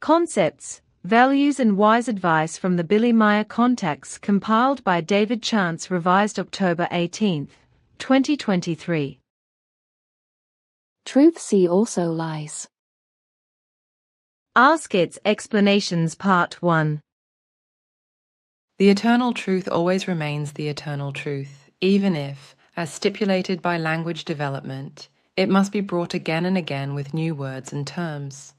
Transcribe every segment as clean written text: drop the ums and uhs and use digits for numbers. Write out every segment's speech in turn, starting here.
Concepts, Values and Wise Advice from the Billy Meier Context, compiled by David Chance, revised October 18, 2023. Truth see also lies. Ask Its Explanations Part 1. The eternal truth always remains the eternal truth, even if, as stipulated by language development, it must be brought again and again with new words and terms.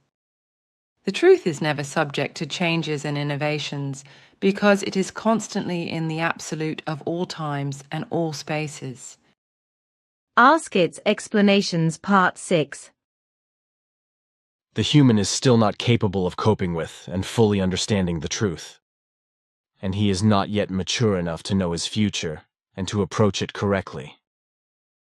The truth is never subject to changes and innovations because it is constantly in the absolute of all times and all spaces. Ask Its Explanations Part 6. The human is still not capable of coping with and fully understanding the truth. And he is not yet mature enough to know his future and to approach it correctly.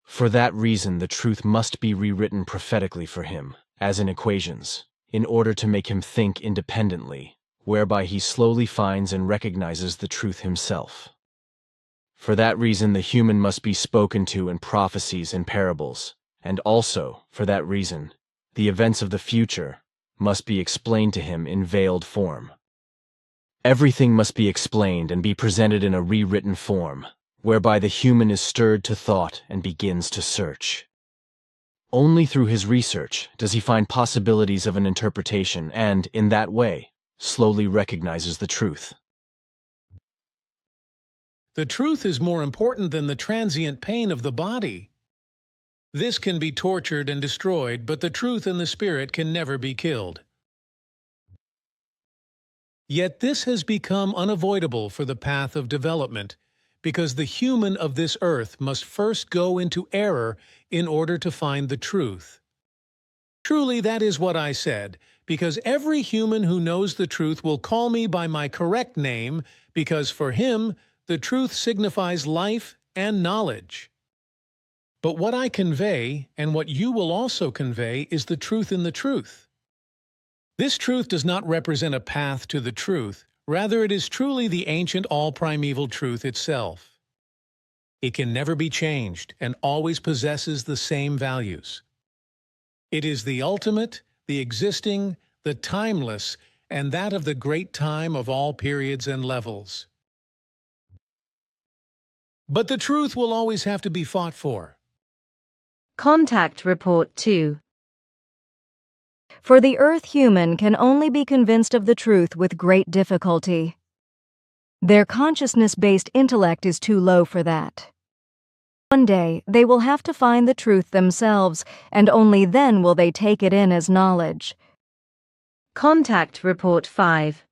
For that reason, the truth must be rewritten prophetically for him, as in equations, in order to make him think independently, whereby he slowly finds and recognizes the truth himself. For that reason, the human must be spoken to in prophecies and parables, and also, for that reason, the events of the future must be explained to him in veiled form. Everything must be explained and be presented in a rewritten form, whereby the human is stirred to thought and begins to search. Only through his research does he find possibilities of an interpretation and, in that way, slowly recognizes the truth. The truth is more important than the transient pain of the body. This can be tortured and destroyed, but the truth and the spirit can never be killed. Yet this has become unavoidable for the path of development, because the human of this earth must first go into error in order to find the truth. Truly, that is what I said, because every human who knows the truth will call me by my correct name, because for him, the truth signifies life and knowledge. But what I convey, and what you will also convey, is the truth in the truth. This truth does not represent a path to the truth, rather it is truly the ancient all-primeval truth itself. It can never be changed and always possesses the same values. It is the ultimate, the existing, the timeless, and that of the great time of all periods and levels. But the truth will always have to be fought for. Contact Report 2. For the earth human can only be convinced of the truth with great difficulty. Their consciousness-based intellect is too low for that. One day, they will have to find the truth themselves, and only then will they take it in as knowledge. Contact Report 5.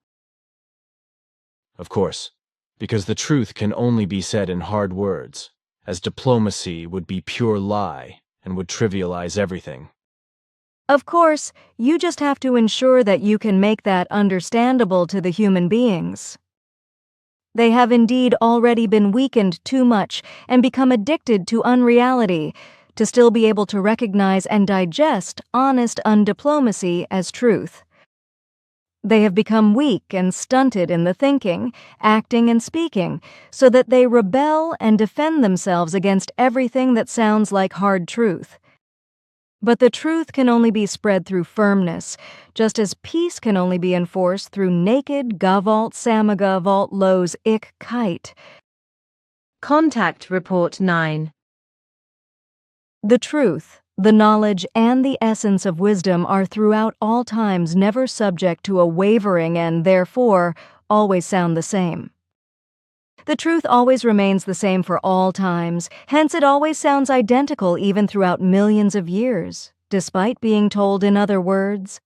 Of course, because the truth can only be said in hard words, as diplomacy would be pure lie and would trivialize everything. Of course, you just have to ensure that you can make that understandable to the human beings. They have indeed already been weakened too much and become addicted to unreality to still be able to recognize and digest honest undiplomacy as truth. They have become weak and stunted in the thinking, acting, and speaking, so that they rebel and defend themselves against everything that sounds like hard truth. But the truth can only be spread through firmness, just as peace can only be enforced through naked gavalt samagavalt los ik kite. Contact Report 9. The truth, the knowledge, and the essence of wisdom are throughout all times never subject to a wavering and, therefore, always sound the same. The truth always remains the same for all times, hence it always sounds identical even throughout millions of years, despite being told in other words.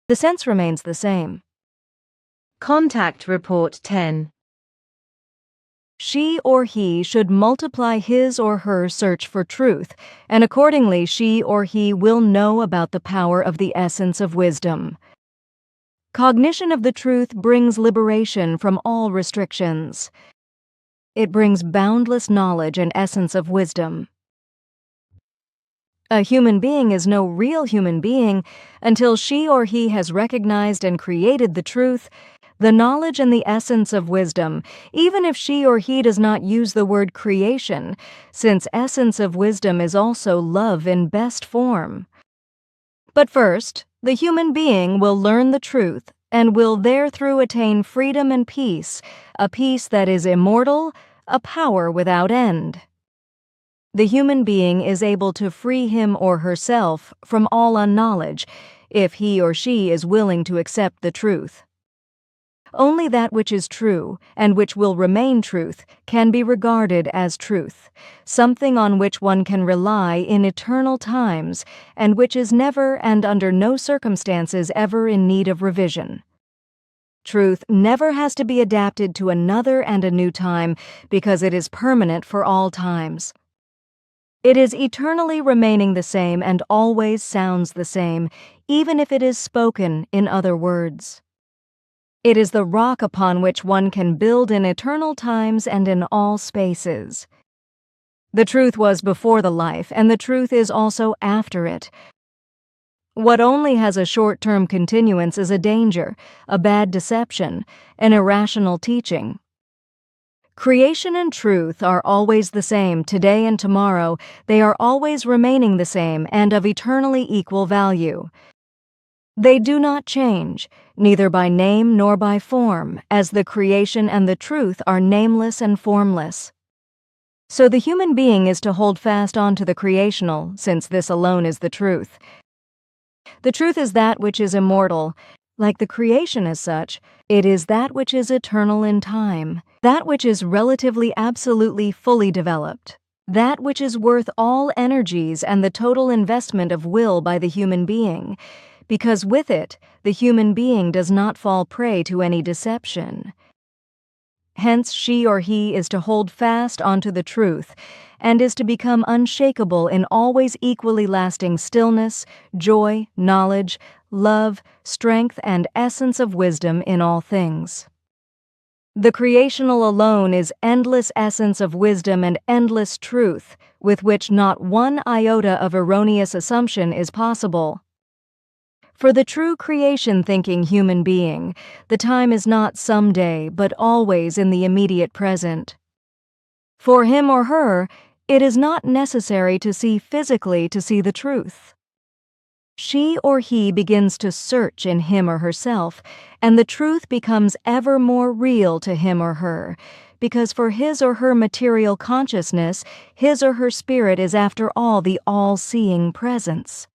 The sense remains the same. Contact Report 10. She or he should multiply his or her search for truth, and accordingly she or he will know about the power of the essence of wisdom. Cognition of the truth brings liberation from all restrictions. It brings boundless knowledge and essence of wisdom. A human being is no real human being until she or he has recognized and created the truth, the knowledge and the essence of wisdom, even if she or he does not use the word creation, since essence of wisdom is also love in best form. But first, The human being will learn the truth and will therethrough attain freedom and peace, a peace that is immortal, a power without end. The human being is able to free him or herself from all unknowledge if he or she is willing to accept the truth. Only that which is true, and which will remain truth, can be regarded as truth, something on which one can rely in eternal times, and which is never and under no circumstances ever in need of revision. Truth never has to be adapted to another and a new time, because it is permanent for all times. It is eternally remaining the same and always sounds the same, even if it is spoken in other words. It is the rock upon which one can build in eternal times and in all spaces. The truth was before the life, and the truth is also after it. What only has a short-term continuance is a danger, a bad deception, an irrational teaching. Creation and truth are always the same today and tomorrow. They are always remaining the same and of eternally equal value. They do not change, neither by name nor by form, as the creation and the truth are nameless and formless. So the human being is to hold fast on to the creational, since this alone is the truth. The truth is that which is immortal. Like the creation as such, it is that which is eternal in time, that which is relatively absolutely fully developed, that which is worth all energies and the total investment of will by the human being, because with it, the human being does not fall prey to any deception. Hence, she or he is to hold fast onto the truth, and is to become unshakable in always equally lasting stillness, joy, knowledge, love, strength, and essence of wisdom in all things. The creational alone is endless essence of wisdom and endless truth, with which not one iota of erroneous assumption is possible. For the true creation-thinking human being, the time is not someday, but always in the immediate present. For him or her, it is not necessary to see physically to see the truth. She or he begins to search in him or herself, and the truth becomes ever more real to him or her, because for his or her material consciousness, his or her spirit is after all the all-seeing presence.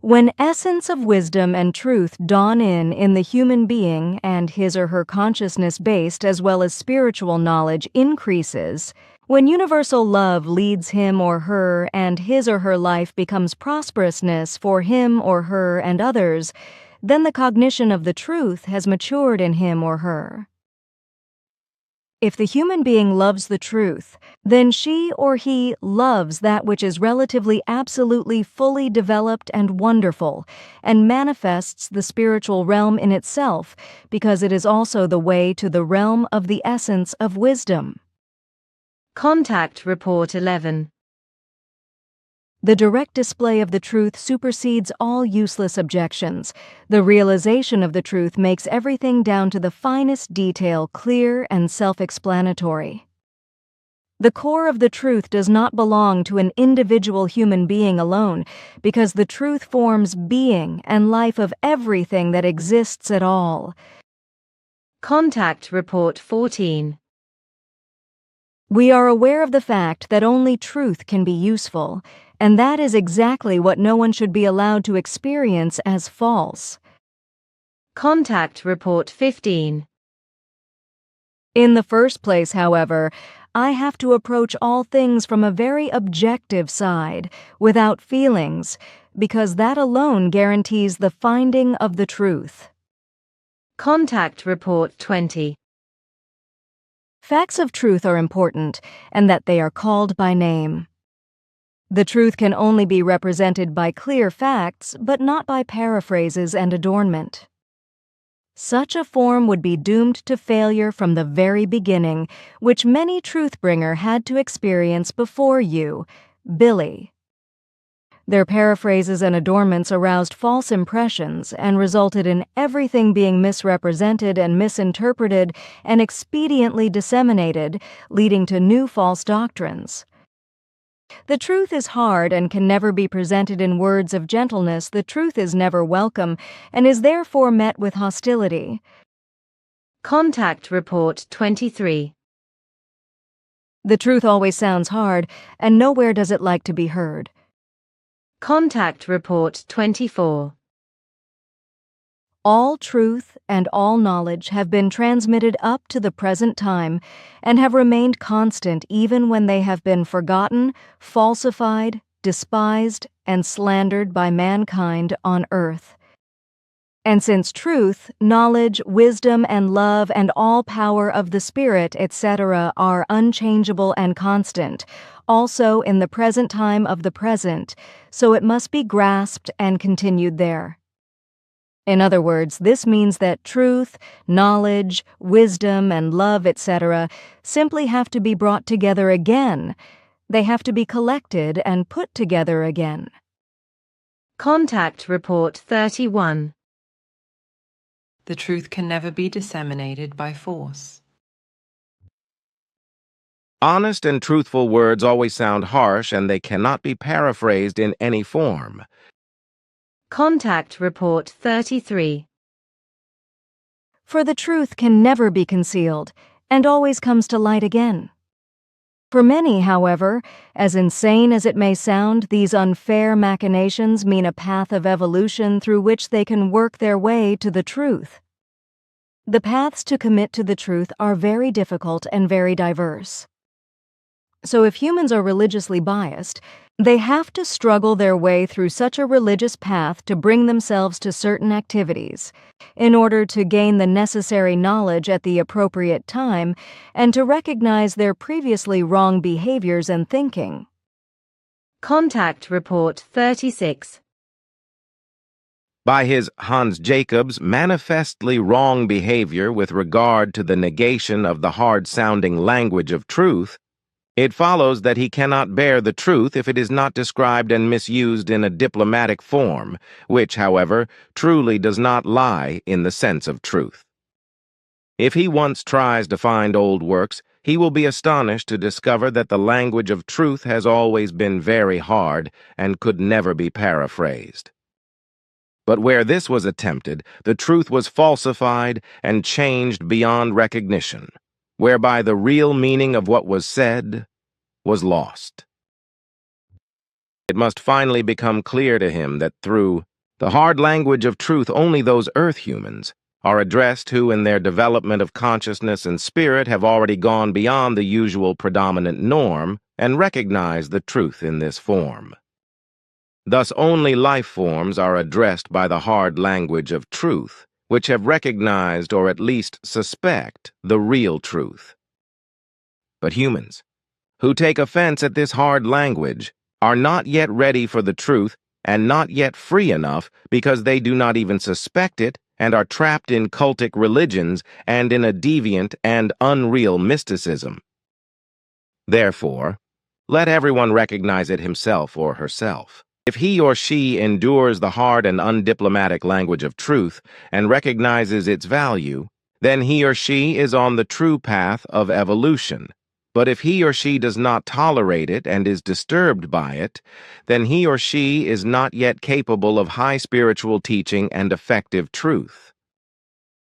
When essence of wisdom and truth dawn in the human being and his or her consciousness-based as well as spiritual knowledge increases, when universal love leads him or her and his or her life becomes prosperousness for him or her and others, then the cognition of the truth has matured in him or her. If the human being loves the truth, then she or he loves that which is relatively absolutely fully developed and wonderful, and manifests the spiritual realm in itself, because it is also the way to the realm of the essence of wisdom. Contact Report 11. The direct display of the truth supersedes all useless objections. The realization of the truth makes everything down to the finest detail clear and self-explanatory. The core of the truth does not belong to an individual human being alone, because the truth forms being and life of everything that exists at all. Contact Report 14. We are aware of the fact that only truth can be useful, and that is exactly what no one should be allowed to experience as false. Contact Report 15. In the first place, however, I have to approach all things from a very objective side, without feelings, because that alone guarantees the finding of the truth. Contact Report 20. Facts of truth are important, and that they are called by name. The truth can only be represented by clear facts, but not by paraphrases and adornment. Such a form would be doomed to failure from the very beginning, which many truth-bringer had to experience before you, Billy. Their paraphrases and adornments aroused false impressions and resulted in everything being misrepresented and misinterpreted and expediently disseminated, leading to new false doctrines. The truth is hard and can never be presented in words of gentleness. The truth is never welcome and is therefore met with hostility. Contact Report 23. The truth always sounds hard, and nowhere does it like to be heard. Contact Report 24. All truth and all knowledge have been transmitted up to the present time and have remained constant even when they have been forgotten, falsified, despised, and slandered by mankind on earth. And since truth, knowledge, wisdom, and love, and all power of the Spirit, etc., are unchangeable and constant, also in the present time of the present, so it must be grasped and continued there. In other words, this means that truth, knowledge, wisdom, and love, etc., simply have to be brought together again. They have to be collected and put together again. Contact Report 31. The truth can never be disseminated by force. Honest and truthful words always sound harsh, and they cannot be paraphrased in any form. Contact Report 33. For the truth can never be concealed, and always comes to light again. For many, however, as insane as it may sound, these unfair machinations mean a path of evolution through which they can work their way to the truth. The paths to commit to the truth are very difficult and very diverse. So if humans are religiously biased, they have to struggle their way through such a religious path to bring themselves to certain activities in order to gain the necessary knowledge at the appropriate time and to recognize their previously wrong behaviors and thinking. Contact Report 36. By his Hans Jacob's manifestly wrong behavior with regard to the negation of the hard-sounding language of truth, it follows that he cannot bear the truth if it is not described and misused in a diplomatic form, which, however, truly does not lie in the sense of truth. If he once tries to find old works, he will be astonished to discover that the language of truth has always been very hard and could never be paraphrased. But where this was attempted, the truth was falsified and changed beyond recognition, whereby the real meaning of what was said was lost. It must finally become clear to him that through the hard language of truth only those earth humans are addressed who in their development of consciousness and spirit have already gone beyond the usual predominant norm and recognize the truth in this form. Thus only life forms are addressed by the hard language of truth, which have recognized or at least suspect the real truth. But humans, who take offense at this hard language, are not yet ready for the truth and not yet free enough because they do not even suspect it and are trapped in cultic religions and in a deviant and unreal mysticism. Therefore, let everyone recognize it himself or herself. If he or she endures the hard and undiplomatic language of truth and recognizes its value, then he or she is on the true path of evolution. But if he or she does not tolerate it and is disturbed by it, then he or she is not yet capable of high spiritual teaching and effective truth.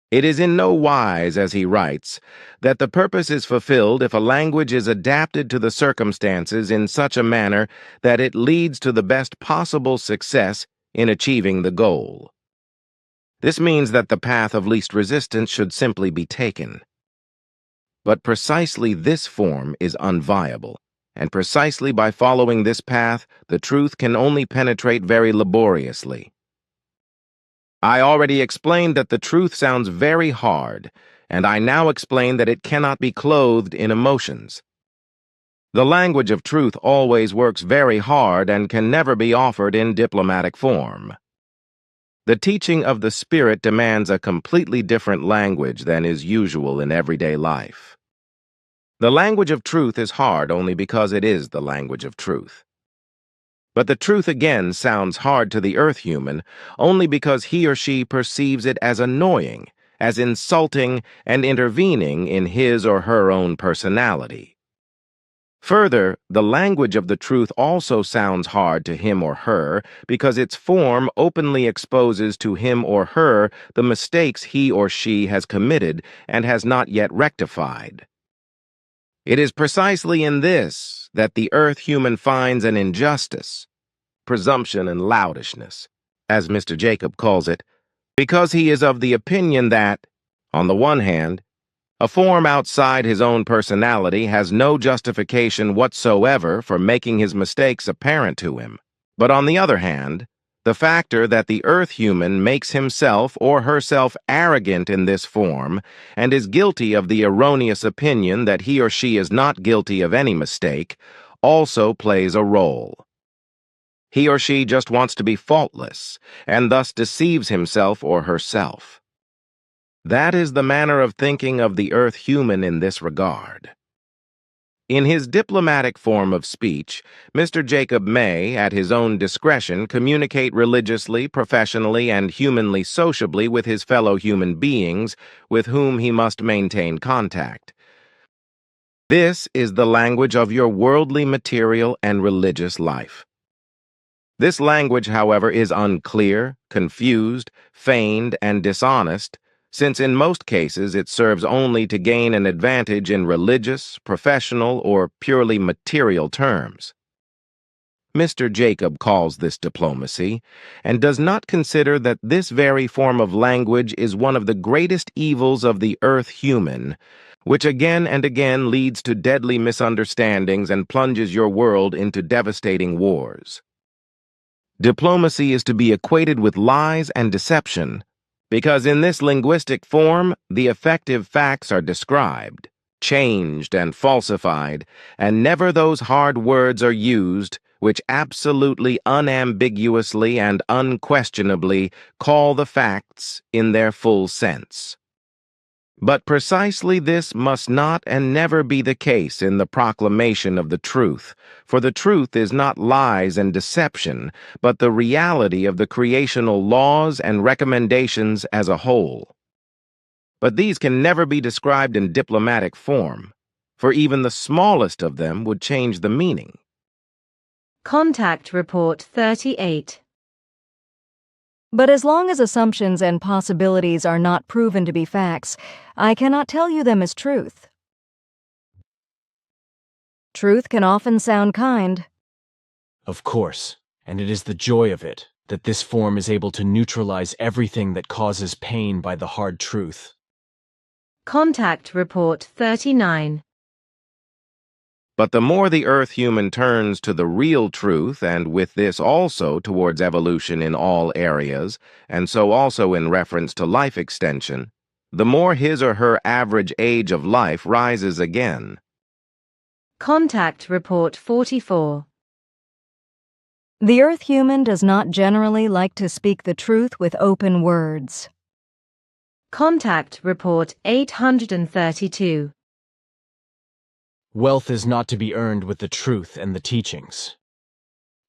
It is in no wise, as he writes, that the purpose is fulfilled if a language is adapted to the circumstances in such a manner that it leads to the best possible success in achieving the goal. This means that the path of least resistance should simply be taken. But precisely this form is unviable, and precisely by following this path, the truth can only penetrate very laboriously. I already explained that the truth sounds very hard, and I now explain that it cannot be clothed in emotions. The language of truth always works very hard and can never be offered in diplomatic form. The teaching of the Spirit demands a completely different language than is usual in everyday life. The language of truth is hard only because it is the language of truth. But the truth again sounds hard to the earth human only because he or she perceives it as annoying, as insulting and intervening in his or her own personality. Further, the language of the truth also sounds hard to him or her because its form openly exposes to him or her the mistakes he or she has committed and has not yet rectified. It is precisely in this that the earth human finds an injustice, presumption and loudishness, as Mr. Jacob calls it, because he is of the opinion that, on the one hand, a form outside his own personality has no justification whatsoever for making his mistakes apparent to him. But on the other hand, the factor that the earth human makes himself or herself arrogant in this form and is guilty of the erroneous opinion that he or she is not guilty of any mistake also plays a role. He or she just wants to be faultless and thus deceives himself or herself. That is the manner of thinking of the earth human in this regard. In his diplomatic form of speech, Mr. Jacob may, at his own discretion, communicate religiously, professionally, and humanly sociably with his fellow human beings with whom he must maintain contact. This is the language of your worldly, material, and religious life. This language, however, is unclear, confused, feigned, and dishonest, since in most cases it serves only to gain an advantage in religious, professional, or purely material terms. Mr. Jacob calls this diplomacy, and does not consider that this very form of language is one of the greatest evils of the earth human, which again and again leads to deadly misunderstandings and plunges your world into devastating wars. Diplomacy is to be equated with lies and deception, because in this linguistic form, the effective facts are described, changed and falsified, and never those hard words are used which absolutely, unambiguously, and unquestionably call the facts in their full sense. But precisely this must not and never be the case in the proclamation of the truth, for the truth is not lies and deception, but the reality of the creational laws and recommendations as a whole. But these can never be described in diplomatic form, for even the smallest of them would change the meaning. Contact Report 38. But as long as assumptions and possibilities are not proven to be facts, I cannot tell you them as truth. Truth can often sound kind. Of course, and it is the joy of it that this form is able to neutralize everything that causes pain by the hard truth. Contact Report 39. But the more the earth human turns to the real truth, and with this also towards evolution in all areas, and so also in reference to life extension, the more his or her average age of life rises again. Contact Report 44. The earth human does not generally like to speak the truth with open words. Contact Report 832. Wealth is not to be earned with the truth and the teachings.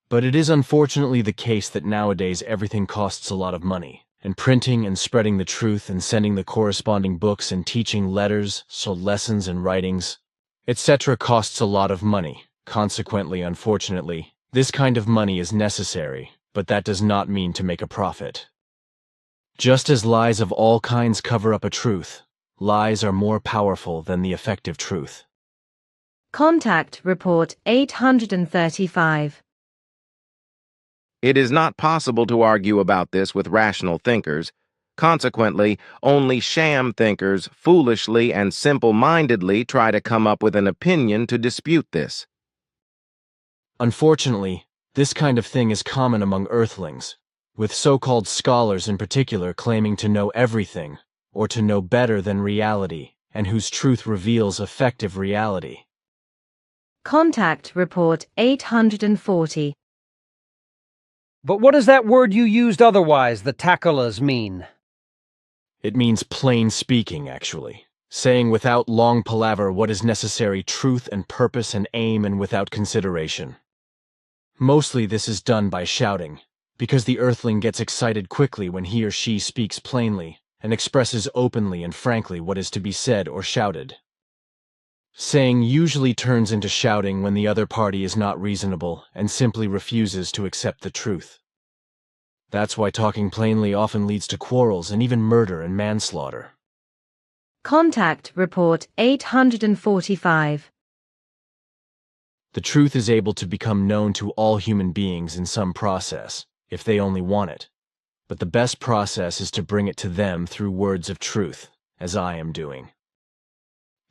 But it is unfortunately the case that nowadays everything costs a lot of money, and printing and spreading the truth and sending the corresponding books and teaching letters, so lessons and writings, etc. costs a lot of money. Consequently, unfortunately, this kind of money is necessary, but that does not mean to make a profit. Just as lies of all kinds cover up a truth, lies are more powerful than the effective truth. Contact Report 835. It is not possible to argue about this with rational thinkers. Consequently, only sham thinkers foolishly and simple-mindedly try to come up with an opinion to dispute this. Unfortunately, this kind of thing is common among earthlings, with so-called scholars in particular claiming to know everything, or to know better than reality, and whose truth reveals effective reality. Contact Report 840. But what does that word you used otherwise, the takalas, mean? It means plain speaking, actually. Saying without long palaver what is necessary, truth and purpose and aim, and without consideration. Mostly this is done by shouting, because the earthling gets excited quickly when he or she speaks plainly and expresses openly and frankly what is to be said or shouted. Saying usually turns into shouting when the other party is not reasonable and simply refuses to accept the truth. That's why talking plainly often leads to quarrels and even murder and manslaughter. Contact Report 845. The truth is able to become known to all human beings in some process, if they only want it. But the best process is to bring it to them through words of truth, as I am doing.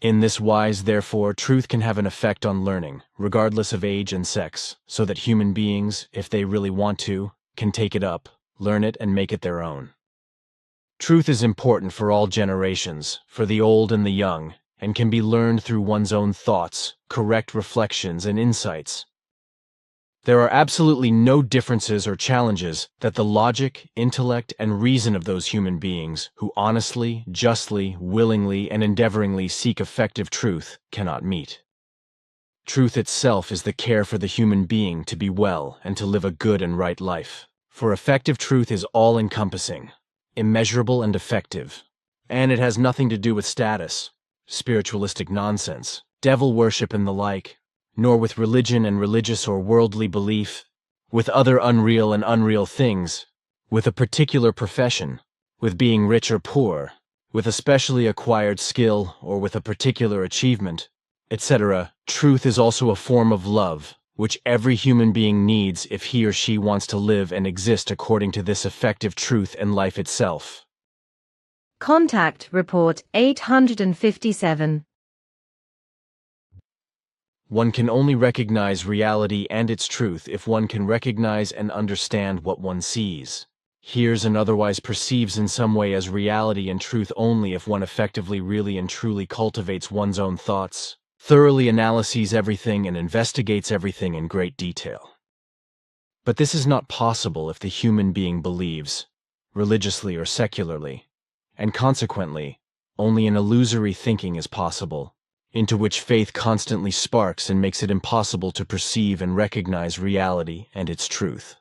In this wise, therefore, truth can have an effect on learning, regardless of age and sex, so that human beings, if they really want to, can take it up, learn it, and make it their own. Truth is important for all generations, for the old and the young, and can be learned through one's own thoughts, correct reflections, and insights. There are absolutely no differences or challenges that the logic, intellect, and reason of those human beings who honestly, justly, willingly, and endeavoringly seek effective truth cannot meet. Truth itself is the care for the human being to be well and to live a good and right life. For effective truth is all-encompassing, immeasurable and effective, and it has nothing to do with status, spiritualistic nonsense, devil worship and the like, nor with religion and religious or worldly belief, with other unreal and unreal things, with a particular profession, with being rich or poor, with a specially acquired skill or with a particular achievement, etc. Truth is also a form of love, which every human being needs if he or she wants to live and exist according to this effective truth and life itself. Contact Report 857. One can only recognize reality and its truth if one can recognize and understand what one sees, hears, and otherwise perceives in some way as reality and truth only if one effectively, really, and truly cultivates one's own thoughts, thoroughly analyses everything, and investigates everything in great detail. But this is not possible if the human being believes, religiously or secularly, and consequently, only an illusory thinking is possible, into which faith constantly sparks and makes it impossible to perceive and recognize reality and its truth.